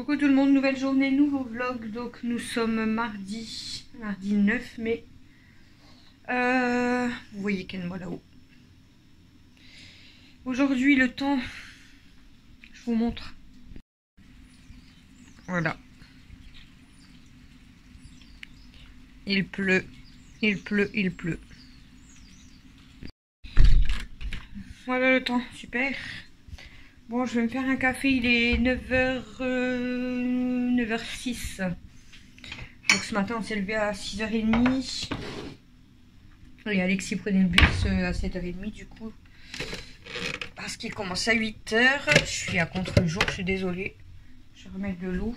Coucou tout le monde, nouvelle journée, nouveau vlog. Donc nous sommes mardi 9 mai. Vous voyez Ken-moi là-haut. Aujourd'hui le temps, je vous montre. Voilà. Il pleut, il pleut, il pleut. Voilà le temps, super. Bon, je vais me faire un café, il est 9h06. Donc ce matin on s'est levé à 6h30. Et Alexis prenait le bus à 7h30 du coup. Parce qu'il commence à 8h. Je suis à contre-jour, je suis désolée. Je vais remettre de l'eau.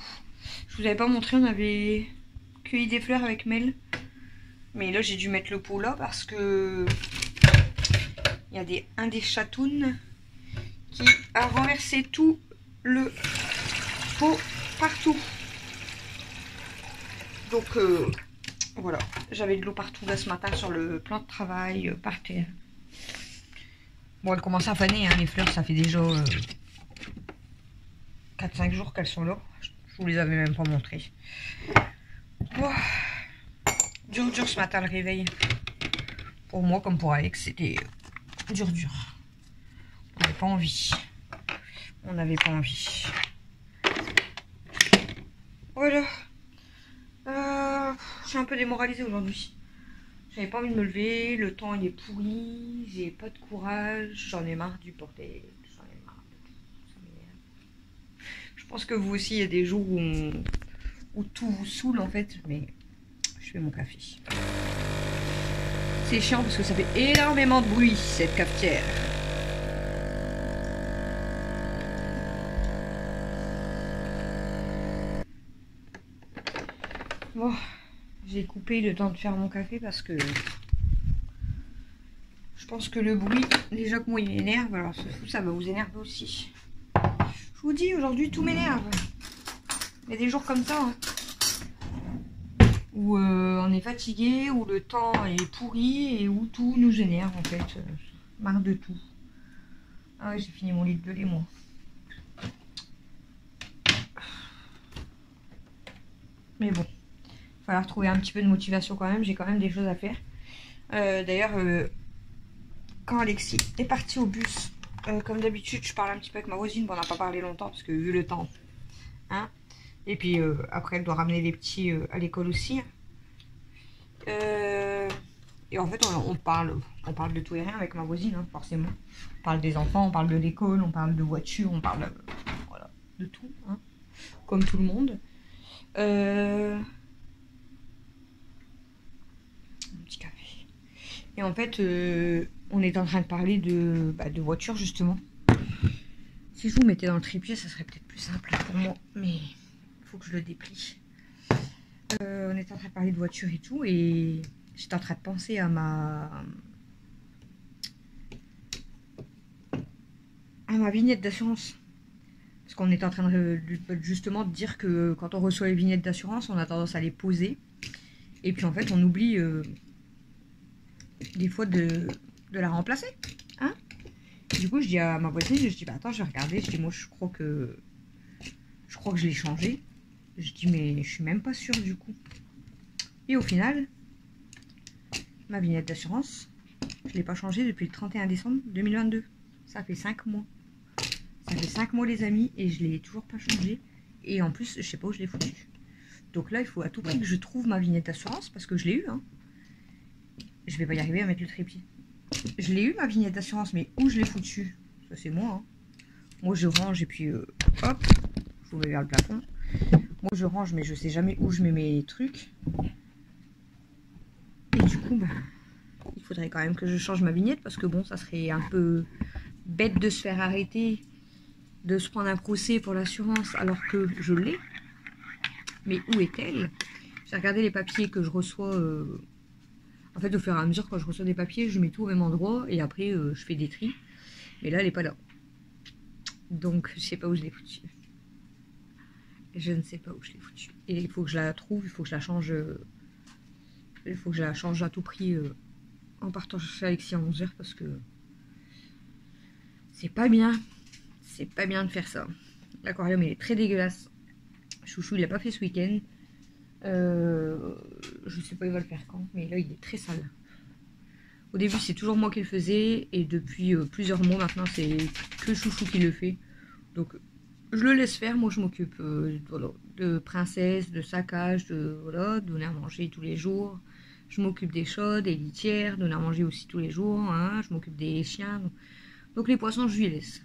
Je vous avais pas montré, on avait cueilli des fleurs avec Mel. Mais là j'ai dû mettre le pot là parce que il y a un des chatounes qui a renversé tout le pot partout. Donc voilà, j'avais de l'eau partout là ce matin sur le plan de travail, par terre. Bon, elle commence à faner, hein, les fleurs, ça fait déjà 4-5 jours qu'elles sont là. Je vous les avais même pas montrées. Oh, dur ce matin le réveil. Pour moi comme pour Alex, c'était dur. On n'avait pas envie. On n'avait pas envie. Voilà. Je suis un peu démoralisée aujourd'hui. J'avais pas envie de me lever, le temps il est pourri, j'ai pas de courage, j'en ai marre du bordel, j'en ai marre de tout, ça m'énerve. Je pense que vous aussi il y a des jours où tout vous saoule en fait, mais je fais mon café. C'est chiant parce que ça fait énormément de bruit cette cafetière. Bon, j'ai coupé le temps de faire mon café parce que je pense que le bruit, déjà que moi il m'énerve, alors ça va vous énerver aussi. Je vous dis, aujourd'hui tout m'énerve. Il y a des jours comme ça, hein, où on est fatigué, où le temps est pourri et où tout nous énerve en fait. Marre de tout. Ah ouais, j'ai fini mon litre de lait moi. Mais bon. Il va falloir trouver un petit peu de motivation quand même, j'ai quand même des choses à faire. D'ailleurs, quand Alexis est parti au bus, comme d'habitude, je parle un petit peu avec ma voisine. Bon, on n'a pas parlé longtemps parce que vu le temps. Hein, et puis après, elle doit ramener les petits à l'école aussi. Et en fait, on parle de tout et rien avec ma voisine, hein, forcément. On parle des enfants, on parle de l'école, on parle de voitures, on parle voilà, de tout, hein, comme tout le monde. Petit café. Et en fait, on est en train de parler de voiture justement. Si je vous mettais dans le trépied, ça serait peut-être plus simple pour moi, mais il faut que je le déplie. On est en train de parler de voiture et tout, et j'étais en train de penser à ma vignette d'assurance. Parce qu'on est en train de justement de dire que quand on reçoit les vignettes d'assurance, on a tendance à les poser. Et puis en fait, on oublie des fois de la remplacer. Hein, du coup, je dis à ma voisine, je dis, bah attends, je vais regarder. Je dis, moi, je crois que je l'ai changé. Je dis, mais je suis même pas sûre du coup. Et au final, ma vignette d'assurance, je l'ai pas changée depuis le 31 décembre 2022. Ça fait 5 mois. Ça fait 5 mois, les amis, et je l'ai toujours pas changée. Et en plus, je sais pas où je l'ai foutue. Donc là, il faut à tout prix que je trouve ma vignette d'assurance, parce que je l'ai eu, hein. Je vais pas y arriver à mettre le trépied. Je l'ai eu, ma vignette d'assurance, mais où je l'ai foutue? Ça, c'est moi, hein. Moi, je range, et puis, hop, je vous mets vers le plafond. Moi, je range, mais je sais jamais où je mets mes trucs. Et du coup, bah, il faudrait quand même que je change ma vignette, parce que bon, ça serait un peu bête de se faire arrêter, de se prendre un procès pour l'assurance, alors que je l'ai. Mais où est-elle? J'ai regardé les papiers que je reçois. En fait, au fur et à mesure, quand je reçois des papiers, je mets tout au même endroit et après, je fais des tris. Mais là, elle n'est pas là. Donc, je ne sais pas où je l'ai foutue. Je ne sais pas où je l'ai foutue. Et il faut que je la trouve, il faut que je la change. Il faut que je la change à tout prix en partant chercher Alexis à 11h parce que c'est pas bien. C'est pas bien de faire ça. L'aquarium, il est très dégueulasse. Chouchou, il l'a pas fait ce week-end. Je sais pas, il va le faire quand, mais là, il est très sale. Au début, c'est toujours moi qui le faisais, et depuis plusieurs mois maintenant, c'est que Chouchou qui le fait. Donc, je le laisse faire. Moi, je m'occupe voilà, de princesse, de saccage, de voilà, donner à manger tous les jours. Je m'occupe des chauds, des litières, donner à manger aussi tous les jours. Hein. Je m'occupe des chiens. Donc, les poissons, je lui laisse.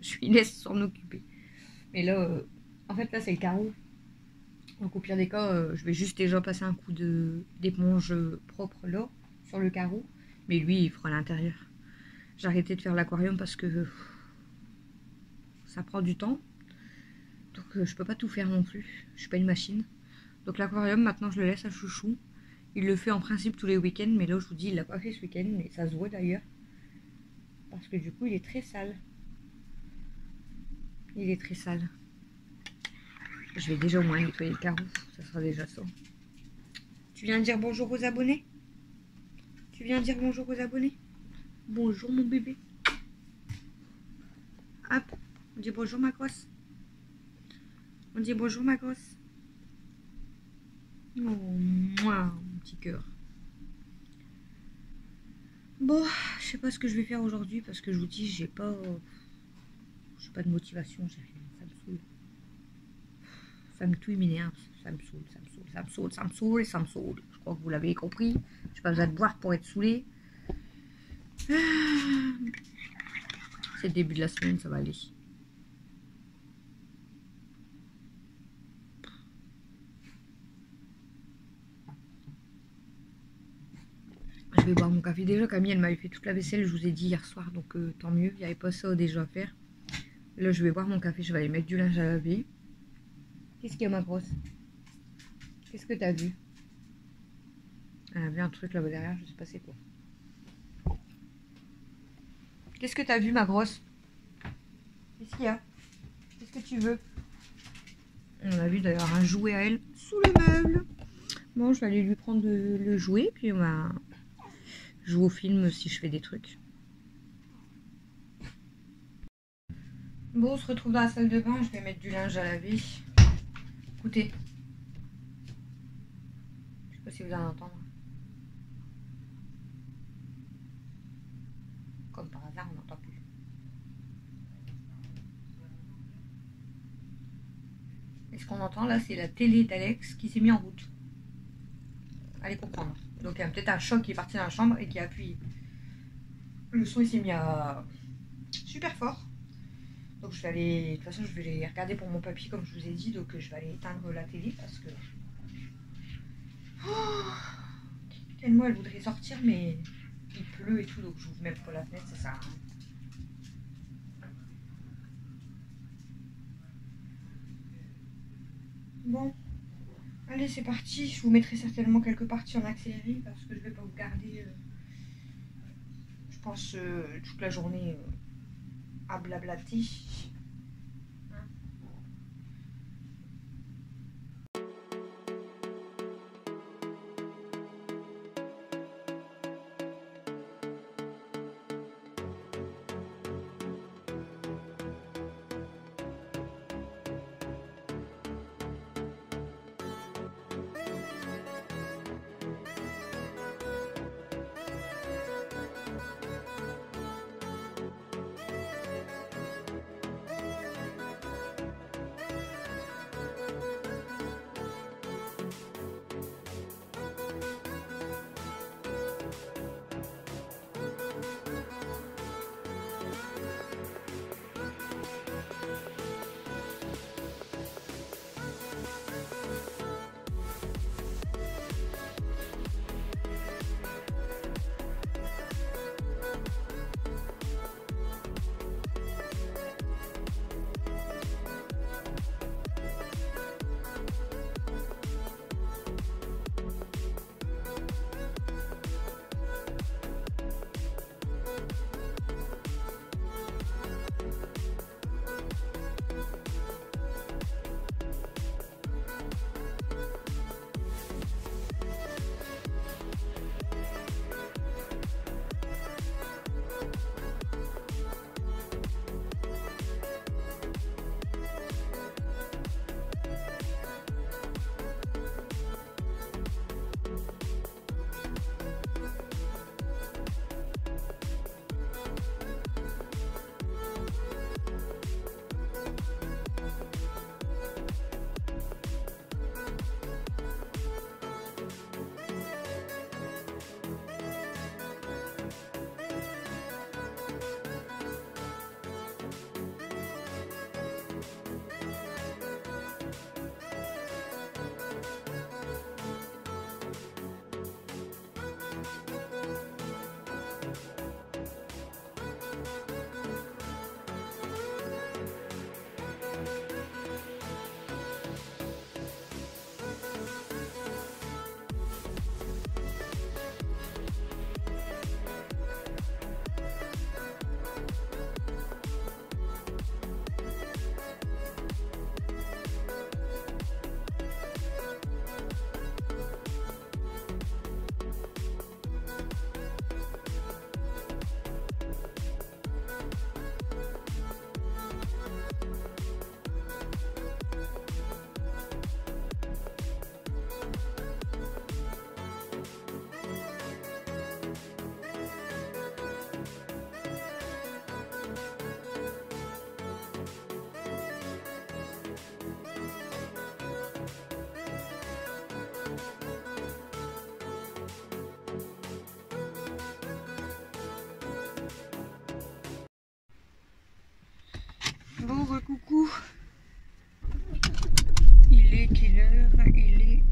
Je lui laisse s'en occuper. Mais là, en fait, là, c'est le carreau. Donc, au pire des cas, je vais juste déjà passer un coup d'éponge propre là, sur le carreau. Mais lui, il fera l'intérieur. J'ai arrêté de faire l'aquarium parce que ça prend du temps. Donc, je peux pas tout faire non plus. Je suis pas une machine. Donc, l'aquarium, maintenant, je le laisse à Chouchou. Il le fait en principe tous les week-ends. Mais là, je vous dis, il l'a pas fait ce week-end. Mais ça se voit d'ailleurs. Parce que du coup, il est très sale. Il est très sale. Je vais déjà au moins nettoyer le carreau. Ça sera déjà ça. Tu viens dire bonjour aux abonnés? Tu viens dire bonjour aux abonnés? Bonjour mon bébé. Hop, on dit bonjour ma grosse. On dit bonjour ma grosse. Oh, moi, mon petit cœur. Bon, je sais pas ce que je vais faire aujourd'hui parce que je vous dis, j'ai pas de motivation, j'ai rien, ça me saoule. Ça me tout m'énerve, ça me saoule, ça me saoule, ça me saoule, ça me saoule, ça me saoule. Je crois que vous l'avez compris. J'ai pas besoin de boire pour être saoulée. C'est le début de la semaine, ça va aller. Je vais boire mon café. Déjà, Camille, elle m'avait fait toute la vaisselle, je vous ai dit hier soir, donc tant mieux, il n'y avait pas ça déjà à faire. Là, je vais boire mon café, je vais aller mettre du linge à laver. Qu'est-ce qu'il y a, ma grosse? Qu'est-ce que t'as vu? Elle a vu un truc là-bas derrière, je sais pas c'est quoi. Qu'est-ce que t'as vu, ma grosse? Qu'est-ce qu'il y a? Qu'est-ce que tu veux? On a vu d'ailleurs un jouet à elle sous le meuble. Bon, je vais aller lui prendre le jouet, puis on va jouer au film si je fais des trucs. Bon, on se retrouve dans la salle de bain, je vais mettre du linge à laver. Écoutez. Je sais pas si vous allez entendre. Comme par hasard, on n'entend plus. Et ce qu'on entend là, c'est la télé d'Alex qui s'est mise en route. Allez comprendre. Donc il y a peut-être un choc qui est parti dans la chambre et qui a appuyé. Le son il s'est mis à super fort. Donc je vais aller. De toute façon je vais aller regarder pour mon papy comme je vous ai dit. Donc je vais aller éteindre la télé parce que. Oh, tellement elle voudrait sortir mais il pleut et tout donc j'ouvre même pas la fenêtre, ça sert à rien. Bon. Allez, c'est parti. Je vous mettrai certainement quelques parties en accéléré parce que je vais pas vous garder, je pense, toute la journée à blablater. Bon, coucou. Il est quelle heure? Il est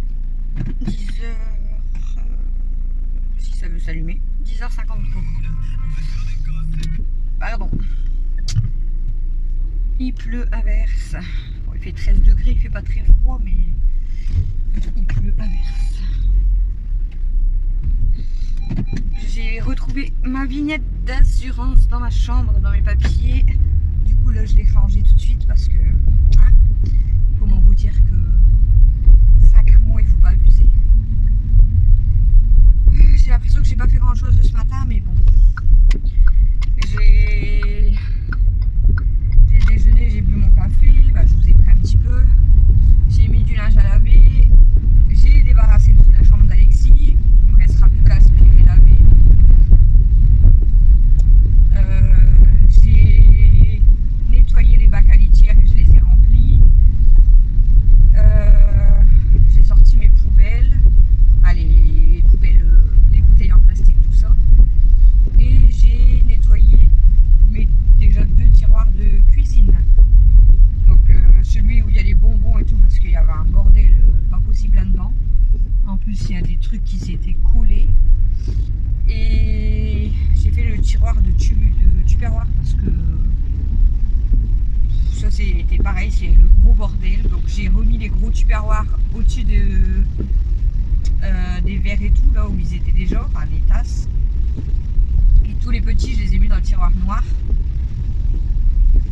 10h. Si ça veut s'allumer. 10h53. Pardon. Il pleut à verse. Bon, il fait 13 degrés, il fait pas très froid, mais il pleut à verse. J'ai retrouvé ma vignette d'assurance dans ma chambre, dans mes papiers. Du coup, là, je l'ai changé tout de suite parce que, hein, comment vous dire que 5 mois, il faut pas abuser. J'ai l'impression que j'ai pas fait grand chose de ce matin, mais bon. J'ai déjeuné, j'ai bu mon café, bah, je vous ai pris un petit peu. J'ai mis du linge à laver. J'ai débarrassé toute la chambre d'Alexis. Il me restera plus qu'à aspirer et laver. J'ai nettoyé les bacs à litière et je les ai remplis. J'ai sorti mes poubelles. Les poubelles, les bouteilles en plastique, tout ça. Et j'ai nettoyé déjà 2 tiroirs de cuisine. Donc celui où il y a les bonbons et tout, parce qu'il y avait un bordel pas possible là-dedans. En plus, il y a des trucs qui s'étaient collés. Et j'ai fait le tiroir de tupperware parce que ça c'était pareil, c'est le gros bordel. Donc j'ai remis les gros tupperwares au-dessus des verres et tout, là où ils étaient déjà, enfin des tasses. Et tous les petits, je les ai mis dans le tiroir noir.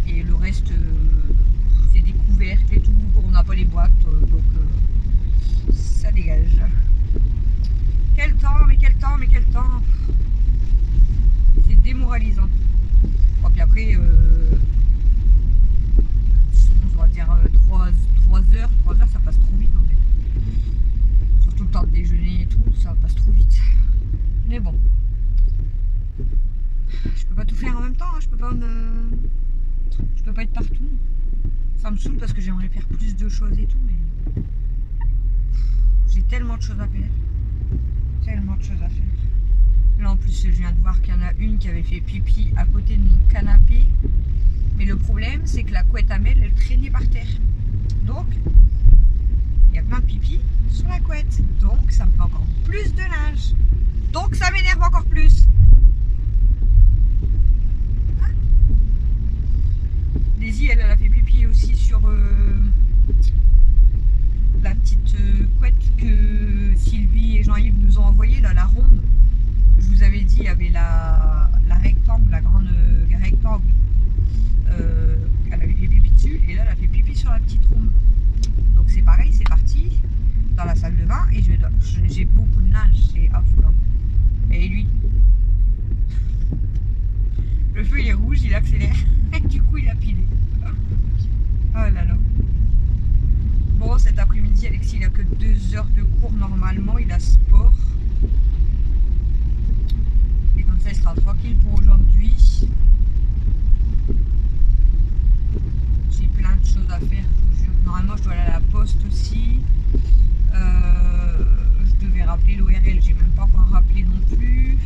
Et le reste, c'est des couvercles et tout. On n'a pas les boîtes, donc ça dégage. Quel temps, mais quel temps, mais quel temps. C'est démoralisant. Bon, puis après, on va dire 3 heures, ça passe trop vite en fait. Surtout le temps de déjeuner et tout, ça passe trop vite. Mais bon. Je peux pas tout faire en même temps, hein. Je peux pas être partout. Ça me saoule parce que j'aimerais faire plus de choses et tout, mais j'ai tellement de choses à faire. Tellement de choses à faire. Là en plus je viens de voir qu'il y en a une qui avait fait pipi à côté de mon canapé. Mais le problème c'est que la couette à mêle elle traînait par terre. Donc il y a plein de pipi sur la couette. Donc ça me fait encore plus de linge. Donc ça m'énerve encore plus. Daisy, elle a fait pipi aussi sur la petite couette que Sylvie et Jean-Yves nous ont envoyée, là, la ronde. Je vous avais dit, il y avait la rectangle, la grande rectangle. Elle avait fait pipi dessus et là, elle a fait pipi sur la petite ronde. Donc c'est pareil, c'est parti dans la salle de bain et j'ai beaucoup de linge, c'est affolant. Et lui, le feu il est rouge, il accélère. Et du coup, il a pilé. Oh là là. Bon, cet après-midi, Alexis, il a que 2 heures de cours normalement. Il a sport. Et comme ça, il sera tranquille pour aujourd'hui. J'ai plein de choses à faire, je vous jure. Normalement, je dois aller à la poste aussi. Je devais rappeler l'ORL. J'ai même pas encore rappelé non plus.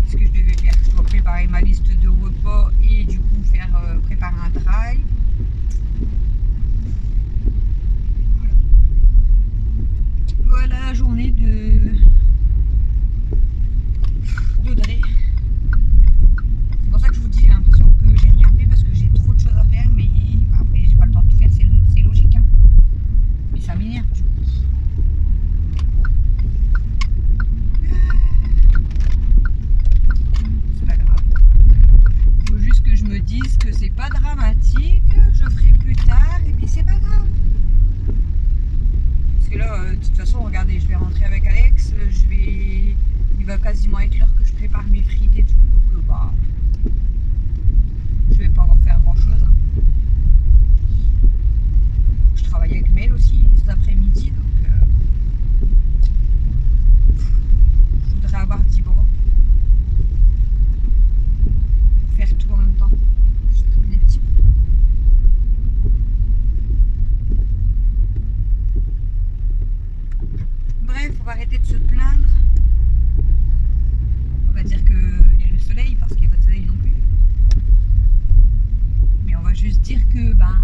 Ce que je devais faire, je dois préparer ma liste de repas et du coup faire préparer un drive. Voilà la journée d'Audrey. C'est pour ça que je vous dis, j'ai l'impression que j'ai rien fait parce que j'ai trop de choses à faire, mais après j'ai pas le temps de tout faire, c'est logique, hein. Mais ça m'énerve du coup. Je me dise que c'est pas dramatique, je ferai plus tard et puis c'est pas grave. Parce que là, de toute façon, regardez, je vais rentrer avec Alex, il va quasiment être l'heure que je prépare mes frites et tout, donc bah, je vais pas encore faire grand chose. Hein. Je travaille avec Mel aussi cet après-midi, donc je voudrais avoir 10 bras. Faire tout en même temps. Je trouve des petits bouts. Bref, on va arrêter de se plaindre. On va dire qu'il y a le soleil parce qu'il n'y a pas de soleil non plus. Mais on va juste dire que ben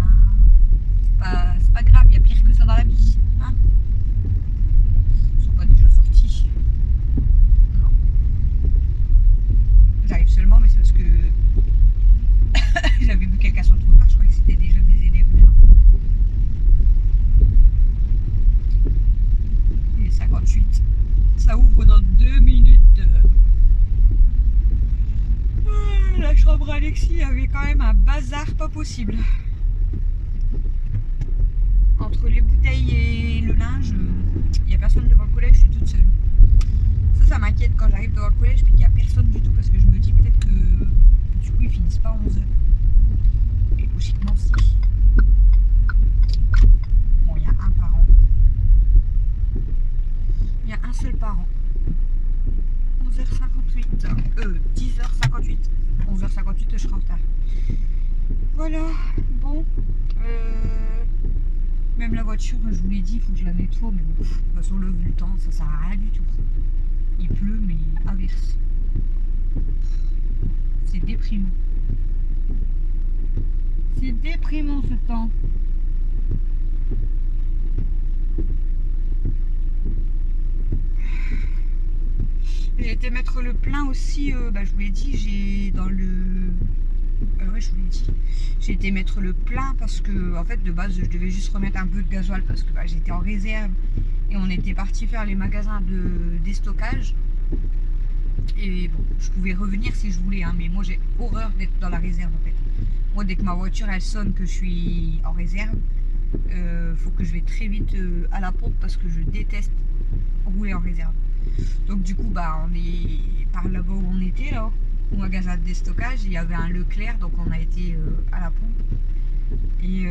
c'est pas grave, il y a pire que ça dans la vie. Hein, ils sont pas déjà sortis. Non. J'arrive seulement, mais c'est parce que j'avais vu quelqu'un sur le trottoir, je croyais que c'était déjà des élèves. Il est 58. Ça ouvre dans 2 minutes. La chambre Alexis avait quand même un bazar pas possible. Entre les bouteilles et le linge, il n'y a personne devant le collège, je suis toute seule. Ça m'inquiète quand j'arrive devant le collège puis qu'il n'y a personne du tout parce que je me dis peut-être que du coup ils finissent pas à 11h. Et logiquement si. Bon, il y a un parent. Il y a un seul parent. 11h58. 10h58. 11h58, je serai en retard. Voilà. Bon. Même la voiture, je vous l'ai dit, il faut que je la nettoie. Mais bon, de toute façon, le vu le temps, ça sert à rien du tout. Il pleut, mais inverse. C'est déprimant. C'est déprimant ce temps. J'ai été mettre le plein aussi, je vous l'ai dit, j'ai dans le... ouais, je vous l'ai dit. J'ai été mettre le plein parce que, en fait, de base, je devais juste remettre un peu de gasoil parce que j'étais en réserve et on était parti faire les magasins de déstockage. Et bon, je pouvais revenir si je voulais, hein, mais moi j'ai horreur d'être dans la réserve en fait. Moi, dès que ma voiture elle sonne que je suis en réserve, faut que je vais très vite à la pompe parce que je déteste rouler en réserve. Donc du coup, on est par là-bas où on était là, au magasin de déstockage, il y avait un Leclerc, donc on a été à la pompe. Et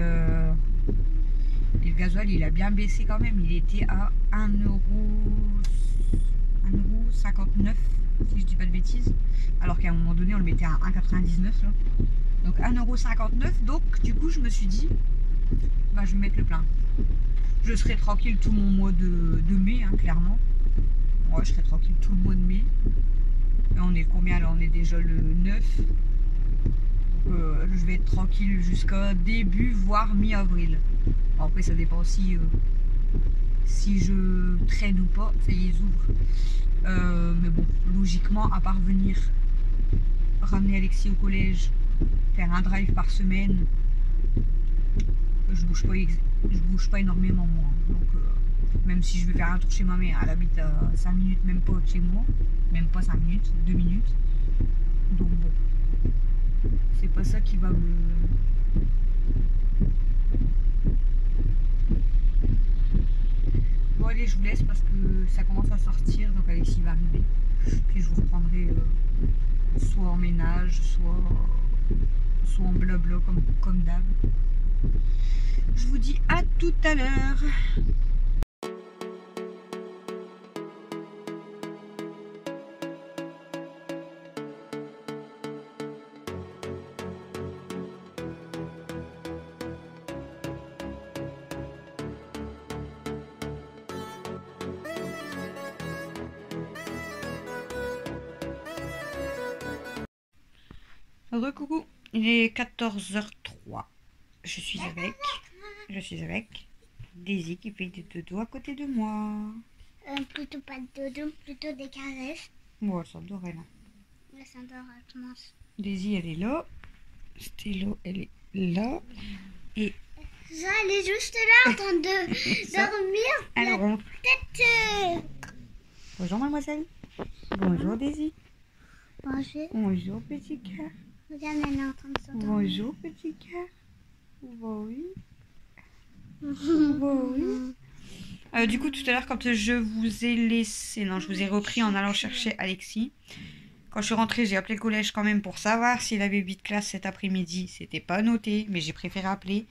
le gasoil il a bien baissé quand même, il était à 1,59 € si je dis pas de bêtises, alors qu'à un moment donné on le mettait à 1,99 là. Donc 1,59 €, donc du coup je me suis dit je vais mettre le plein. Je serai tranquille tout mon mois de mai, hein, clairement. Ouais, je serai tranquille tout le mois de mai. Et on est combien là? On est déjà le 9. Donc, je vais être tranquille jusqu'à début, voire mi-avril. Bon, après, ça dépend aussi si je traîne ou pas. Ça y est, ils ouvrent. Mais bon, logiquement, à part venir ramener Alexis au collège, faire un drive par semaine, je bouge pas énormément moi. Donc, même si je vais faire un tour chez ma mère, elle habite à 5 minutes, même pas de chez moi, même pas 5 minutes, 2 minutes. Donc bon, c'est pas ça qui va me... Bon allez, je vous laisse parce que ça commence à sortir, donc Alexis va arriver. Puis je vous reprendrai soit en ménage, soit en blabla comme d'hab. Je vous dis à tout à l'heure. Recoucou, il est 14h03. Je suis avec Daisy qui fait du dodo à côté de moi. Plutôt pas de dodo, plutôt des caresses. Bon, elle s'endort elle. Elle s'endort, elle commence. Daisy elle est là. Stello elle est là. Et Ça, elle est juste là en train de dormir. elle ronfle. Peut-être. Bonjour mademoiselle. Bonjour Daisy. Bonjour. Bonjour petit cœur. Regarde, elle est en train de s'endormir. Bonjour petit cœur. Oui. Oui. Du coup, tout à l'heure, quand je vous ai laissé, non, je vous ai repris en allant chercher Alexis. Quand je suis rentrée, j'ai appelé le collège quand même pour savoir s'il avait 8 classes cet après-midi. C'était pas noté, mais j'ai préféré appeler.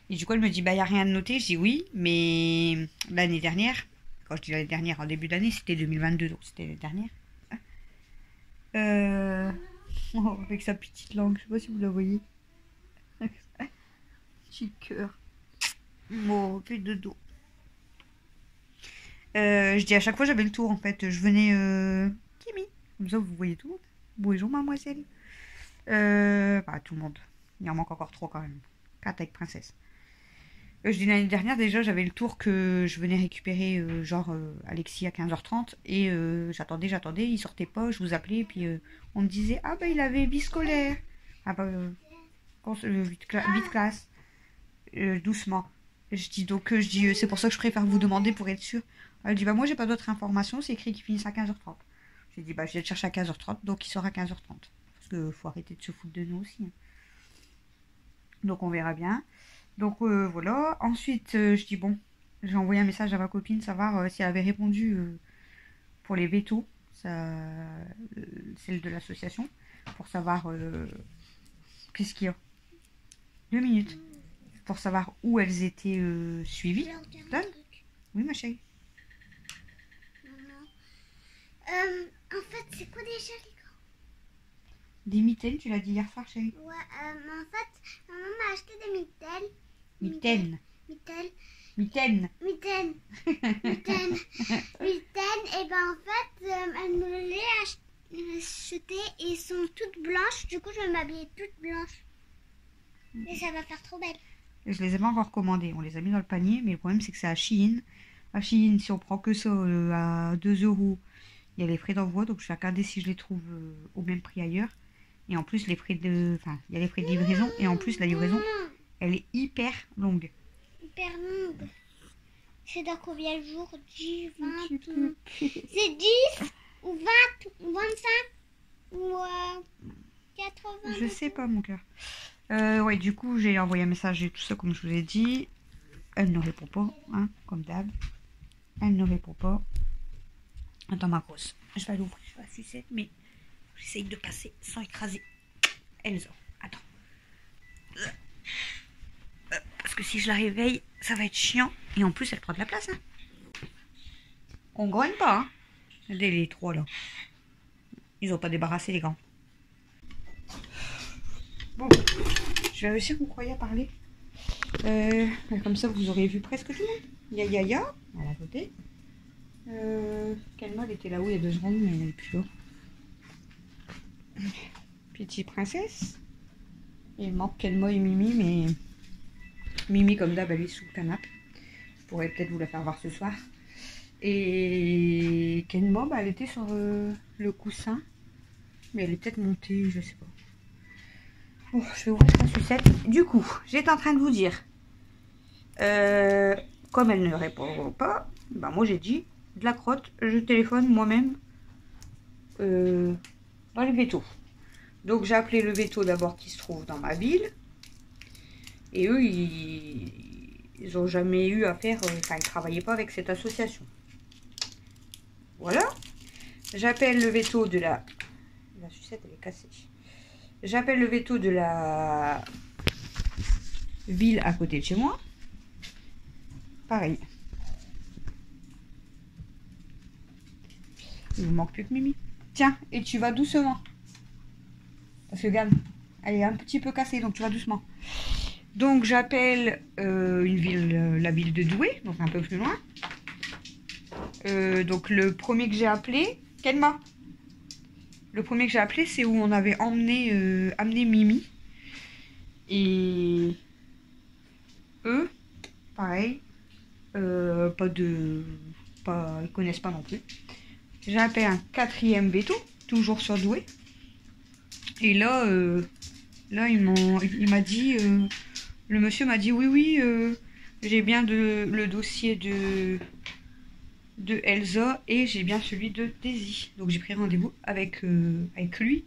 Et du coup, elle me dit, il n'y a rien de noté. Je dis oui, mais l'année dernière, quand je dis l'année dernière, en début d'année, c'était 2022, donc c'était l'année dernière. Oh, avec sa petite langue, je sais pas si vous la voyez. Petit cœur. Bon, plus de dos. Je dis à chaque fois j'avais le tour en fait. Je venais Kimi. Comme ça vous voyez tout. Bonjour mademoiselle. Tout le monde. Il en manque encore 3 quand même. 4 avec princesse. Je dis l'année dernière déjà, j'avais le tour que je venais récupérer Alexis à 15h30 et j'attendais, il sortait pas, je vous appelais et puis on me disait ah bah il avait biscolaire. Ah bah vite classe. Doucement. Je dis c'est pour ça que je préfère vous demander pour être sûr. Elle dit bah moi j'ai pas d'autres informations, c'est écrit qu'il finisse à 15h30. J'ai dit bah je vais le chercher à 15h30 donc il sort à 15h30. Parce que faut arrêter de se foutre de nous aussi. Hein. Donc on verra bien. Donc voilà. Ensuite je dis bon, j'ai envoyé un message à ma copine savoir si elle avait répondu pour les vétos, celle de l'association, pour savoir qu'est-ce qu'il y a. 2 minutes. Pour savoir où elles étaient suivies. Oui, ma chérie. En fait, c'est quoi déjà les grands? Des mitaines, tu l'as dit hier soir, chérie. Ouais, en fait, maman m'a acheté des mitaines. Mitaines. Mitaines. Mitaines. Mitaines. Mitaines. Mitaines. Et ben en fait, elle me les a achetées et sont toutes blanches. Du coup, je vais m'habiller toute blanche. Et ça va faire trop belle. Je les ai pas encore commandées. On les a mis dans le panier, mais le problème c'est que c'est à Shein. À Shein, si on prend que ça à 2 €, il y a les frais d'envoi. Donc je vais regarder si je les trouve au même prix ailleurs. Et en plus, les frais de, il y a les frais de livraison. Et en plus, la livraison, elle est hyper longue. Hyper longue. C'est dans combien de jours? 10, 20 C'est 10 ou 20 ou 25 ou 80? Je sais pas, mon cœur. Ouais, du coup, j'ai envoyé un message et tout ça, comme je vous ai dit. Elle ne répond pas, hein, comme d'hab. Elle ne répond pas. Attends, ma grosse. Je vais l'ouvrir la sucette, mais j'essaye de passer sans écraser Elsa. Attends. Parce que si je la réveille, ça va être chiant. Et en plus, elle prend de la place. Hein. On grogne pas. Hein. Regardez les 3 là. Ils ont pas débarrassé les gants. Bon, je vais réussir, vous croyez, à parler. Comme ça, vous aurez vu presque tout le monde. Il y a Yaya, à la côté. Kelma, elle était là-haut il y a 2 secondes, mais elle n'est plus là. Petite princesse. Il manque Kelma et Mimi, mais Mimi, comme d'hab, elle est sous le canapé. Je pourrais peut-être vous la faire voir ce soir. Et Kelma, bah, elle était sur le coussin. Mais elle est peut-être montée, je sais pas. Oh, je vais ouvrir la sucette. Du coup, j'étais en train de vous dire. Comme elle ne répond pas, bah moi j'ai dit de la crotte, je téléphone moi-même dans les vétos. Donc j'ai appelé le veto d'abord qui se trouve dans ma ville. Et eux, ils n'ont jamais eu à faire, ils ne travaillaient pas avec cette association. Voilà. J'appelle le veto de la... La sucette, elle est cassée. J'appelle le veto de la ville à côté de chez moi. Pareil. Il ne manque plus que Mimi. Tiens, et tu vas doucement. Parce que regarde, elle est un petit peu cassée, donc tu vas doucement. Donc j'appelle la ville de Douai, donc un peu plus loin. Donc le premier que j'ai appelé, Kelma. Le premier que j'ai appelé, c'est où on avait amené Mimi. Et eux, pareil, ils connaissent pas non plus. J'ai appelé un 4e veto, toujours sur Douai. Et là, il m'a dit, le monsieur m'a dit oui, j'ai bien le dossier de Elsa et j'ai bien celui de Daisy. Donc j'ai pris rendez-vous avec lui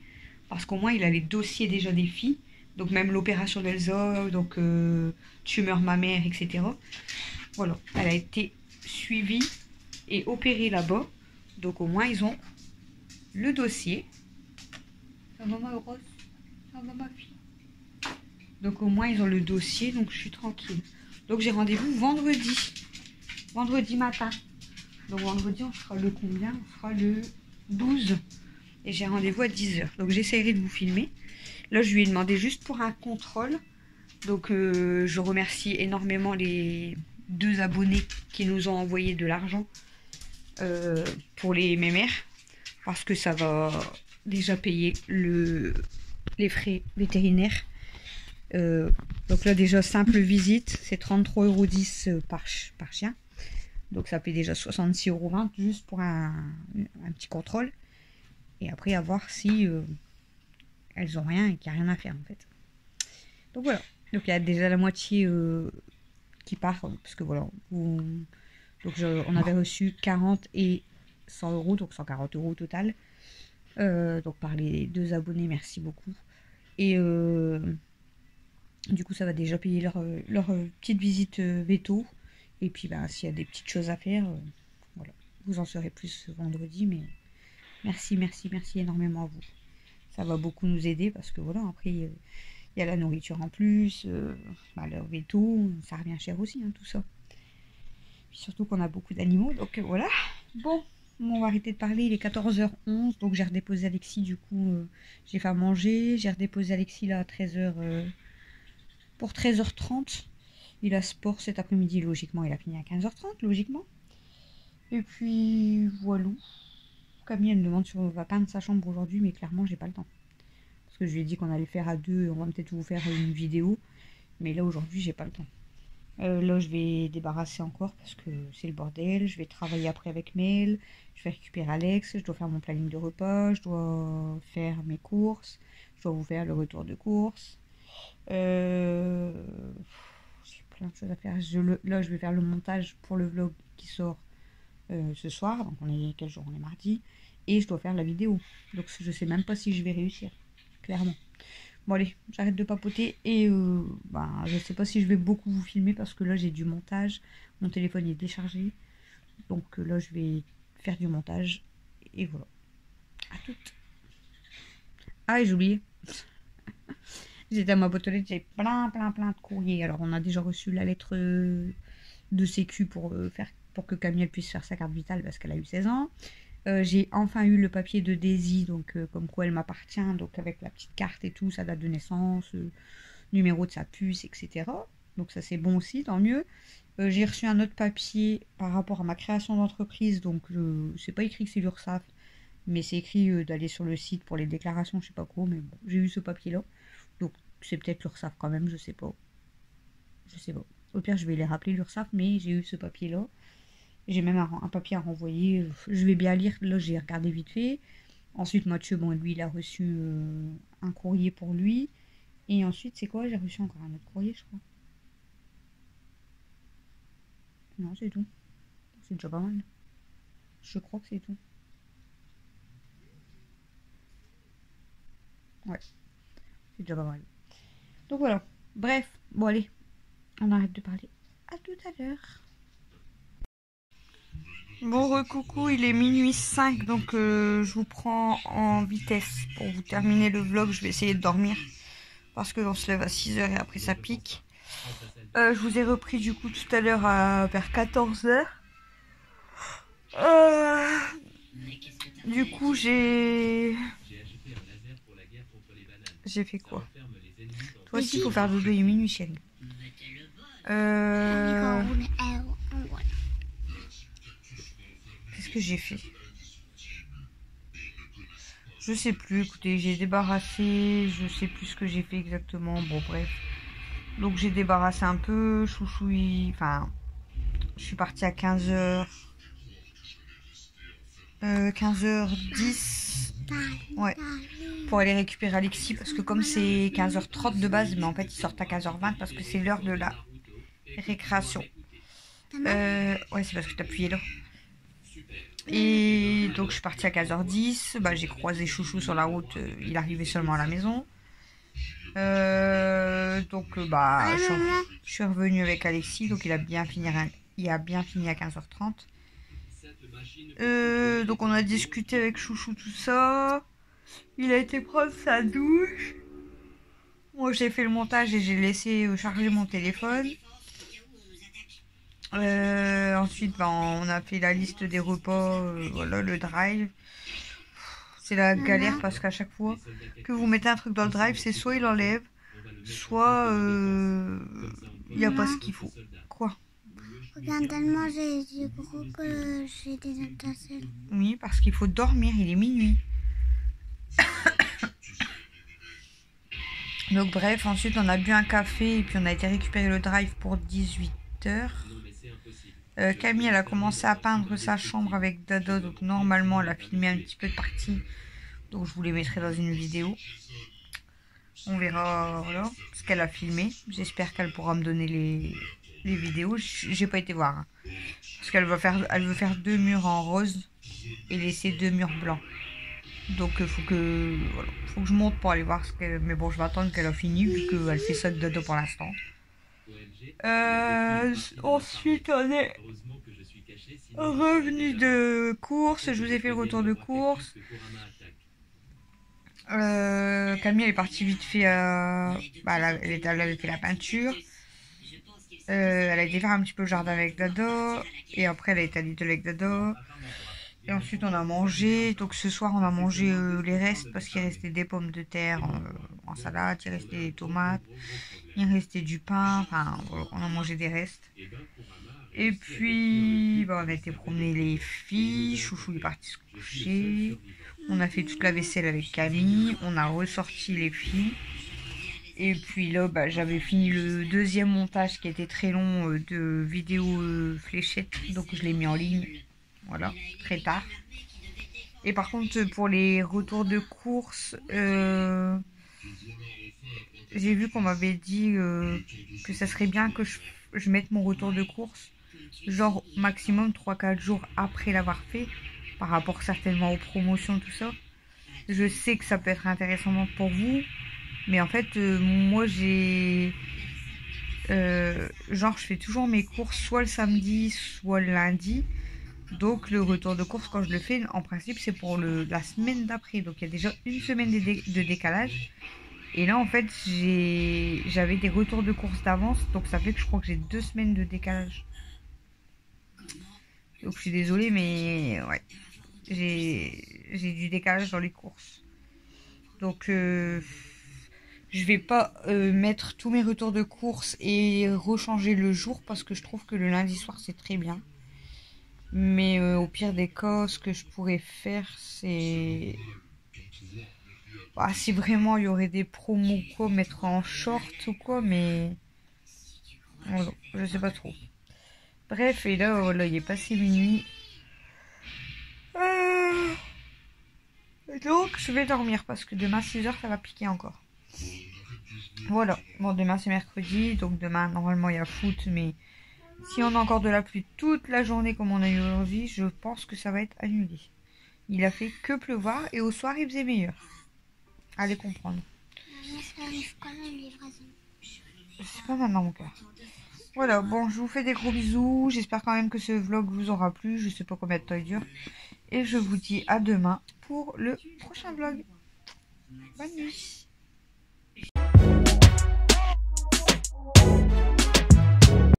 parce qu'au moins il a les dossiers déjà des filles. Donc même l'opération d'Elsa, donc tumeur mammaire, etc. Voilà, elle a été suivie et opérée là-bas. Donc au moins ils ont le dossier. Ça va ma grosse, ça va ma fille. Donc au moins ils ont le dossier, donc je suis tranquille. Donc j'ai rendez-vous vendredi matin. Donc vendredi on sera le combien? On sera le 12. Et j'ai rendez-vous à 10 h. Donc j'essaierai de vous filmer. Là je lui ai demandé juste pour un contrôle. Donc je remercie énormément les 2 abonnés qui nous ont envoyé de l'argent pour les mémères. Parce que ça va déjà payer les frais vétérinaires. Donc là déjà simple visite, c'est 33,10 € par chien. Donc ça fait déjà 66,20 € juste pour un petit contrôle. Et après à voir si elles ont rien et qu'il n'y a rien à faire en fait. Donc voilà. Donc il y a déjà la moitié qui part. Parce que voilà. Donc on avait reçu 40 et 100 €, donc 140 € au total. Donc par les 2 abonnés, merci beaucoup. Et du coup ça va déjà payer leur petite visite veto. Et puis bah, s'il y a des petites choses à faire, voilà. Vous en saurez plus vendredi, mais merci énormément à vous. Ça va beaucoup nous aider parce que voilà, après il y a la nourriture en plus, bah, leur veto, ça revient cher aussi, hein, tout ça. Puis surtout qu'on a beaucoup d'animaux, donc voilà. Bon, on va arrêter de parler, il est 14h11, donc j'ai redéposé Alexis, du coup j'ai fait à manger, j'ai redéposé Alexis là à 13h, pour 13h30. Il a sport cet après-midi, logiquement il a fini à 15h30, logiquement. Et puis voilà. Camille elle me demande si on va peindre sa chambre aujourd'hui, mais clairement j'ai pas le temps. Parce que je lui ai dit qu'on allait le faire à deux, et on va peut-être vous faire une vidéo. Mais là aujourd'hui j'ai pas le temps. Là je vais débarrasser encore parce que c'est le bordel. Je vais travailler après avec Mel. Je vais récupérer Alex. Je dois faire mon planning de repas. Je dois faire mes courses. Je dois vous faire le retour de course. J'ai plein de choses à faire. Là je vais faire le montage pour le vlog qui sort ce soir. Donc on est quel jour? On est mardi. Et je dois faire la vidéo. Donc je sais même pas si je vais réussir. Clairement. Bon allez, j'arrête de papoter et je sais pas si je vais beaucoup vous filmer parce que là j'ai du montage, mon téléphone est déchargé, donc là je vais faire du montage et voilà. À toutes. Ah et j'ai oublié, j'étais à ma boîte aux lettres, j'ai plein de courriers. Alors on a déjà reçu la lettre de sécu pour que Camille puisse faire sa carte vitale parce qu'elle a eu 16 ans. J'ai enfin eu le papier de Daisy, donc comme quoi elle m'appartient, donc avec la petite carte et tout, sa date de naissance, numéro de sa puce, etc. Donc ça c'est bon aussi, tant mieux. J'ai reçu un autre papier par rapport à ma création d'entreprise, donc c'est pas écrit que c'est l'URSSAF, mais c'est écrit d'aller sur le site pour les déclarations, je sais pas quoi, mais bon, j'ai eu ce papier-là. Donc c'est peut-être l'URSSAF quand même, je sais pas. Je sais pas. Au pire je vais les rappeler l'URSSAF, mais j'ai eu ce papier-là. J'ai même un papier à renvoyer. Je vais bien lire. Là, j'ai regardé vite fait. Ensuite, Mathieu, bon, lui, il a reçu un courrier pour lui. Et ensuite, c'est quoi? J'ai reçu encore un autre courrier, je crois. Non, c'est tout. C'est déjà pas mal. Je crois que c'est tout. Ouais. C'est déjà pas mal. Donc voilà. Bref. Bon, allez. On arrête de parler. À tout à l'heure. Bon recoucou, il est minuit 5, donc je vous prends en vitesse pour vous terminer le vlog. Je vais essayer de dormir parce que on se lève à 6h et après ça pique. Je vous ai repris du coup tout à l'heure vers 14h. Du coup j'ai fait quoi? Toi aussi il faut faire dodo, il est minuit chérie. Qu'est-ce que j'ai fait? Je sais plus, écoutez, j'ai débarrassé, je sais plus ce que j'ai fait exactement, bon bref. Donc j'ai débarrassé un peu, chouchou, enfin, je suis partie à 15h. 15h10. Ouais. Pour aller récupérer Alexis, parce que comme c'est 15h30 de base, mais en fait ils sortent à 15h20 parce que c'est l'heure de la récréation. Ouais, c'est parce que t'as appuyé là. Et donc je suis partie à 15h10, bah, j'ai croisé Chouchou sur la route, il arrivait seulement à la maison. Je suis revenue avec Alexis, donc il a bien fini à 15h30. Donc on a discuté avec Chouchou tout ça. Il a été prendre sa douche. Moi j'ai fait le montage et j'ai laissé charger mon téléphone. Ensuite, on a fait la liste des repas, voilà, le drive. C'est la galère parce qu'à chaque fois que vous mettez un truc dans le drive, c'est soit il enlève, soit il n'y a pas ce qu'il faut. Quoi? Regarde, tellement j'ai gros que j'ai des étincelles. Oui, parce qu'il faut dormir, il est minuit. Donc bref, ensuite on a bu un café et puis on a été récupérer le drive pour 18 h. Camille, elle a commencé à peindre sa chambre avec Dado, donc normalement elle a filmé un petit peu de partie, donc je vous les mettrai dans une vidéo. On verra voilà, ce qu'elle a filmé. J'espère qu'elle pourra me donner les vidéos. J'ai pas été voir, hein, parce qu'elle veut faire 2 murs en rose et laisser 2 murs blancs. Donc il faut que je monte pour aller voir ce qu'elle... Mais bon, je vais attendre qu'elle a fini vu qu'elle fait ça de Dado pour l'instant. Ensuite, on est revenu de course. Je vous ai fait le retour de course. Camille elle est partie vite fait. Elle avait fait la peinture. Elle a été faire un petit peu le jardin avec Dado. Et après, elle a été à Little avec Dado. Et ensuite, on a mangé. Donc ce soir, on a mangé les restes parce qu'il restait des pommes de terre en salade. Il restait des tomates. Il restait du pain. Enfin, on a mangé des restes. Et puis, on a été promener les filles. Chouchou est parti se coucher. On a fait toute la vaisselle avec Camille. On a ressorti les filles. Et puis là, j'avais fini le deuxième montage qui était très long de vidéo fléchette. Donc je l'ai mis en ligne. Voilà, très tard. Et par contre, pour les retours de course, j'ai vu qu'on m'avait dit que ça serait bien que je mette mon retour de course, genre maximum 3-4 jours après l'avoir fait, par rapport certainement aux promotions, tout ça. Je sais que ça peut être intéressant pour vous, mais en fait, moi j'ai... genre, je fais toujours mes courses soit le samedi, soit le lundi. Donc le retour de course, quand je le fais, en principe, c'est pour la semaine d'après. Donc il y a déjà une semaine de décalage. Et là, en fait, j'avais des retours de course d'avance. Donc ça fait que je crois que j'ai 2 semaines de décalage. Donc je suis désolée, mais ouais. J'ai du décalage dans les courses. Donc je vais pas mettre tous mes retours de course et rechanger le jour. Parce que je trouve que le lundi soir, c'est très bien. Mais au pire des cas, ce que je pourrais faire, c'est... si vraiment il y aurait des promos quoi, mettre en short ou quoi, mais... Voilà, je sais pas trop. Bref, et là, voilà, il est passé minuit. Donc, je vais dormir parce que demain, 6 h, ça va piquer encore. Voilà. Bon, demain, c'est mercredi. Donc, demain, normalement, il y a foot, mais... Si on a encore de la pluie toute la journée comme on a eu aujourd'hui, je pense que ça va être annulé. Il a fait que pleuvoir et au soir il faisait meilleur. Allez comprendre. C'est pas maintenant mon cœur. Voilà, bon, je vous fais des gros bisous. J'espère quand même que ce vlog vous aura plu. Je sais pas combien de temps il dure. Et je vous dis à demain pour le prochain vlog. Bonne nuit.